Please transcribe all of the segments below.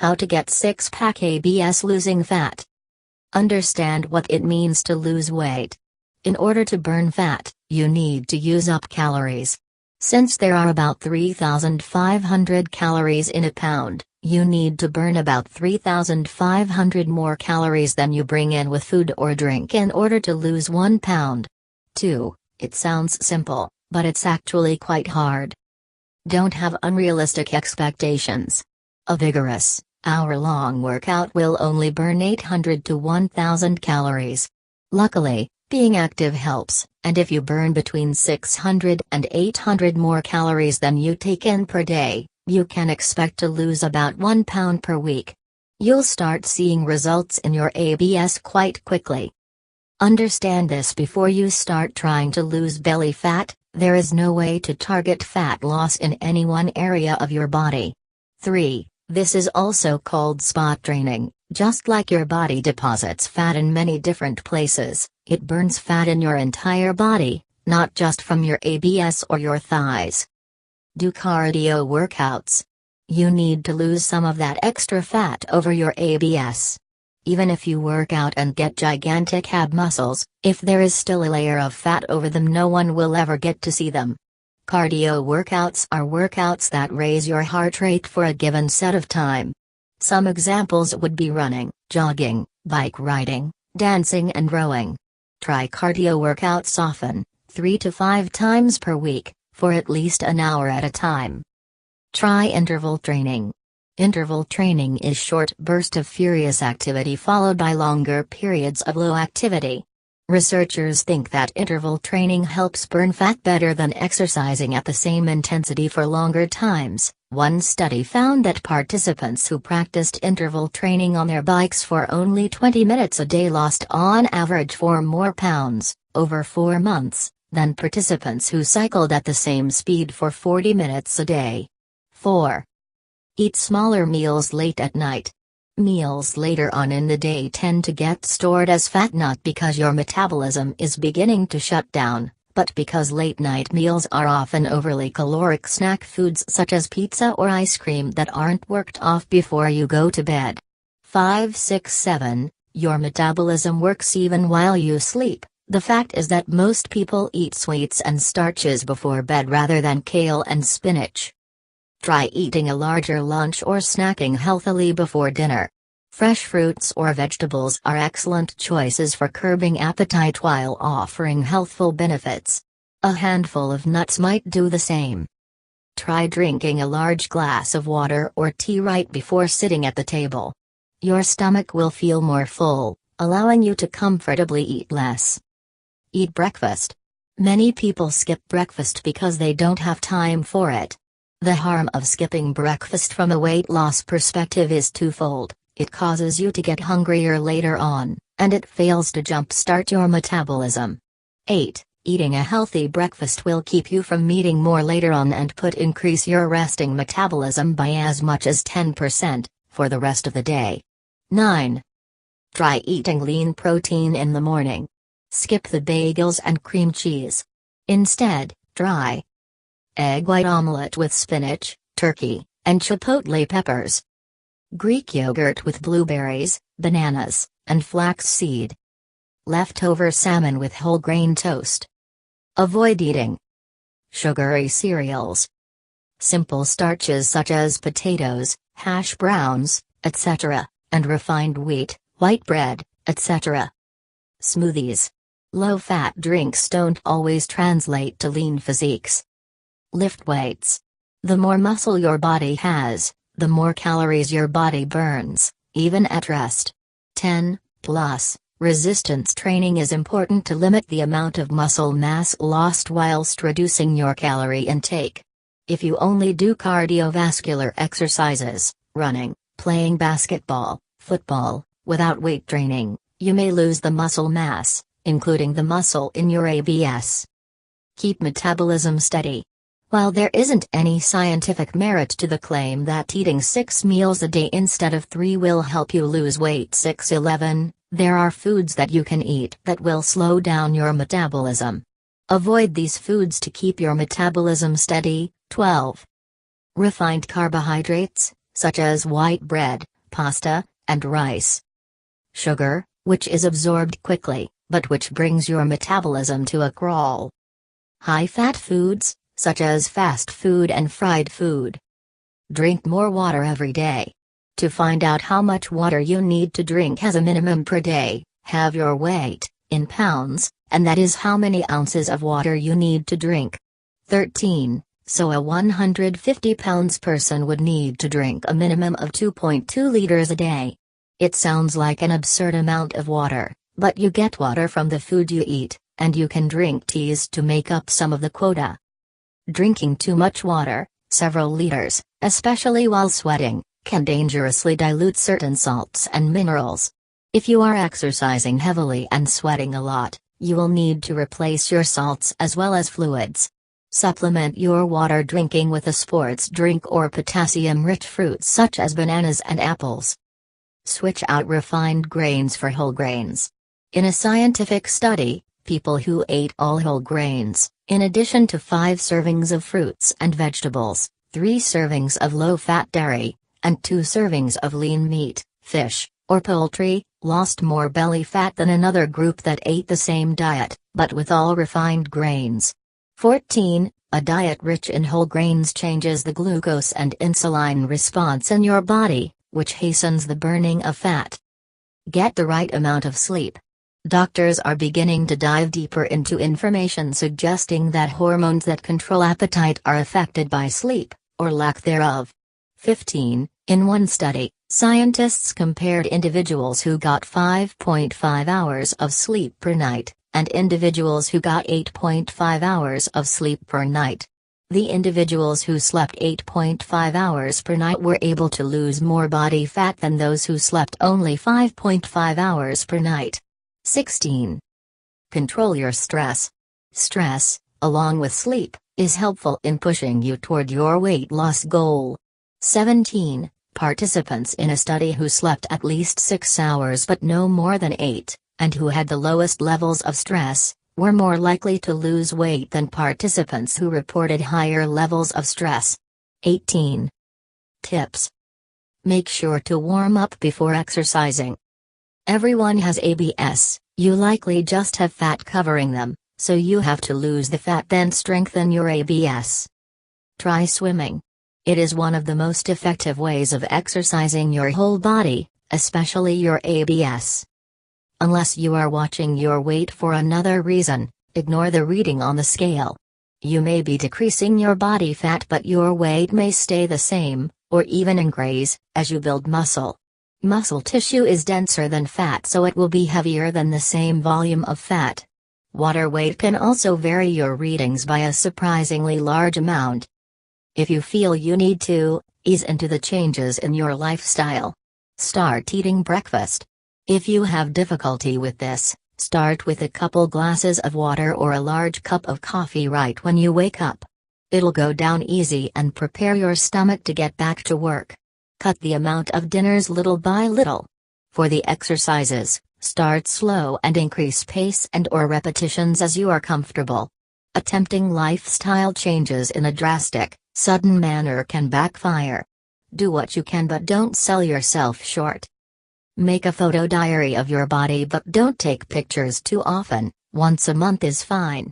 How to get six-pack ABS losing fat. Understand what it means to lose weight. In order to burn fat, you need to use up calories. Since there are about 3,500 calories in a pound, you need to burn about 3,500 more calories than you bring in with food or drink in order to lose 1 pound. 2. It sounds simple, but it's actually quite hard. Don't have unrealistic expectations. A vigorous, hour-long workout will only burn 800 to 1,000 calories. Luckily, being active helps, and if you burn between 600 and 800 more calories than you take in per day, you can expect to lose about 1 pound per week. You'll start seeing results in your ABS quite quickly. Understand this before you start trying to lose belly fat. There is no way to target fat loss in any one area of your body. 3. This is also called spot training. Just like your body deposits fat in many different places, it burns fat in your entire body, not just from your ABS or your thighs. Do cardio workouts. You need to lose some of that extra fat over your ABS. Even if you work out and get gigantic ab muscles, if there is still a layer of fat over them, no one will ever get to see them. Cardio workouts are workouts that raise your heart rate for a given set of time. Some examples would be running, jogging, bike riding, dancing and rowing. Try cardio workouts often, 3 to 5 times per week, for at least an hour at a time. Try interval training. Interval training is short bursts of furious activity followed by longer periods of low activity. Researchers think that interval training helps burn fat better than exercising at the same intensity for longer times. One study found that participants who practiced interval training on their bikes for only 20 minutes a day lost on average 4 more pounds, over 4 months, than participants who cycled at the same speed for 40 minutes a day. 4. Eat smaller meals late at night. Meals later on in the day tend to get stored as fat not because your metabolism is beginning to shut down, but because late-night meals are often overly caloric snack foods such as pizza or ice cream that aren't worked off before you go to bed. 5, 6, 7. Your metabolism works even while you sleep. The fact is that most people eat sweets and starches before bed rather than kale and spinach. Try eating a larger lunch or snacking healthily before dinner. Fresh fruits or vegetables are excellent choices for curbing appetite while offering healthful benefits. A handful of nuts might do the same. Try drinking a large glass of water or tea right before sitting at the table. Your stomach will feel more full, allowing you to comfortably eat less. Eat breakfast. Many people skip breakfast because they don't have time for it. The harm of skipping breakfast from a weight loss perspective is twofold. It causes you to get hungrier later on, and it fails to jumpstart your metabolism. 8. Eating a healthy breakfast will keep you from eating more later on and increase your resting metabolism by as much as 10% for the rest of the day. 9. Try eating lean protein in the morning. Skip the bagels and cream cheese. Instead, try egg white omelette with spinach, turkey, and chipotle peppers. Greek yogurt with blueberries, bananas, and flaxseed. Leftover salmon with whole grain toast. Avoid eating sugary cereals. Simple starches such as potatoes, hash browns, etc., and refined wheat, white bread, etc. Smoothies. Low-fat drinks don't always translate to lean physiques. Lift weights. The more muscle your body has, the more calories your body burns, even at rest. 10. Plus, resistance training is important to limit the amount of muscle mass lost whilst reducing your calorie intake. If you only do cardiovascular exercises, running, playing basketball, football, without weight training, you may lose the muscle mass, including the muscle in your ABS. Keep metabolism steady. While there isn't any scientific merit to the claim that eating 6 meals a day instead of 3 will help you lose weight. 6-11, there are foods that you can eat that will slow down your metabolism. Avoid these foods to keep your metabolism steady. 12. Refined carbohydrates, such as white bread, pasta, and rice. Sugar, which is absorbed quickly, but which brings your metabolism to a crawl. High-fat foods, such as fast food and fried food. Drink more water every day. To find out how much water you need to drink as a minimum per day, have your weight, in pounds, and that is how many ounces of water you need to drink. 13. So a 150 pounds person would need to drink a minimum of 2.2 liters a day. It sounds like an absurd amount of water, but you get water from the food you eat, and you can drink teas to make up some of the quota. Drinking too much water, several liters, especially while sweating, can dangerously dilute certain salts and minerals. If you are exercising heavily and sweating a lot, you will need to replace your salts as well as fluids. Supplement your water drinking with a sports drink or potassium-rich fruits such as bananas and apples. Switch out refined grains for whole grains. In a scientific study, people who ate all whole grains, in addition to 5 servings of fruits and vegetables, 3 servings of low-fat dairy, and 2 servings of lean meat, fish, or poultry, lost more belly fat than another group that ate the same diet, but with all refined grains. 14. A diet rich in whole grains changes the glucose and insulin response in your body, which hastens the burning of fat. Get the right amount of sleep. Doctors are beginning to dive deeper into information suggesting that hormones that control appetite are affected by sleep, or lack thereof. 15. In one study, scientists compared individuals who got 5.5 hours of sleep per night, and individuals who got 8.5 hours of sleep per night. The individuals who slept 8.5 hours per night were able to lose more body fat than those who slept only 5.5 hours per night. 16. Control your stress. Stress, along with sleep, is helpful in pushing you toward your weight loss goal. 17. Participants in a study who slept at least 6 hours but no more than 8, and who had the lowest levels of stress, were more likely to lose weight than participants who reported higher levels of stress. 18. Tips. Make sure to warm up before exercising. Everyone has ABS, you likely just have fat covering them, so you have to lose the fat then strengthen your ABS. Try swimming. It is one of the most effective ways of exercising your whole body, especially your ABS. Unless you are watching your weight for another reason, ignore the reading on the scale. You may be decreasing your body fat but your weight may stay the same, or even increase, as you build muscle. Muscle tissue is denser than fat so it will be heavier than the same volume of fat. Water weight can also vary your readings by a surprisingly large amount. If you feel you need to, ease into the changes in your lifestyle. Start eating breakfast. If you have difficulty with this, start with a couple glasses of water or a large cup of coffee right when you wake up. It'll go down easy and prepare your stomach to get back to work. Cut the amount of dinners little by little. For the exercises, start slow and increase pace and/or repetitions as you are comfortable. Attempting lifestyle changes in a drastic, sudden manner can backfire. Do what you can but don't sell yourself short. Make a photo diary of your body but don't take pictures too often, once a month is fine.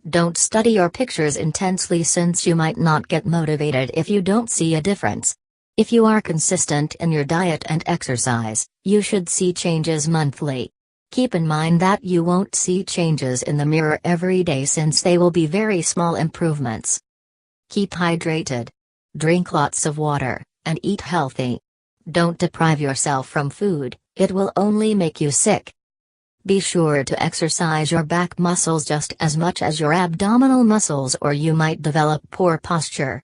Don't study your pictures intensely since you might not get motivated if you don't see a difference. If you are consistent in your diet and exercise, you should see changes monthly. Keep in mind that you won't see changes in the mirror every day since they will be very small improvements. Keep hydrated. Drink lots of water, and eat healthy. Don't deprive yourself from food, it will only make you sick. Be sure to exercise your back muscles just as much as your abdominal muscles or you might develop poor posture.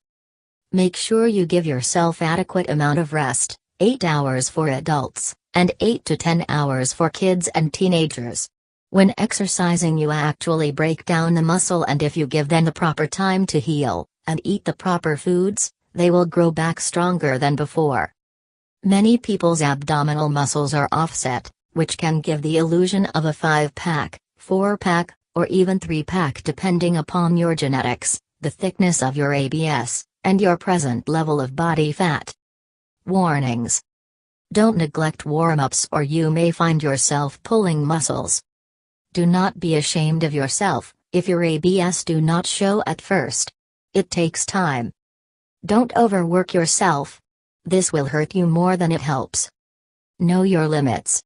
Make sure you give yourself adequate amount of rest, 8 hours for adults, and 8 to 10 hours for kids and teenagers. When exercising you actually break down the muscle and if you give them the proper time to heal, and eat the proper foods, they will grow back stronger than before. Many people's abdominal muscles are offset, which can give the illusion of a 5-pack, 4-pack, or even 3-pack depending upon your genetics, the thickness of your ABS, and your present level of body fat. Warnings. Don't neglect warm-ups or you may find yourself pulling muscles. Do not be ashamed of yourself if your ABS do not show at first. It takes time. Don't overwork yourself. This will hurt you more than it helps. Know your limits.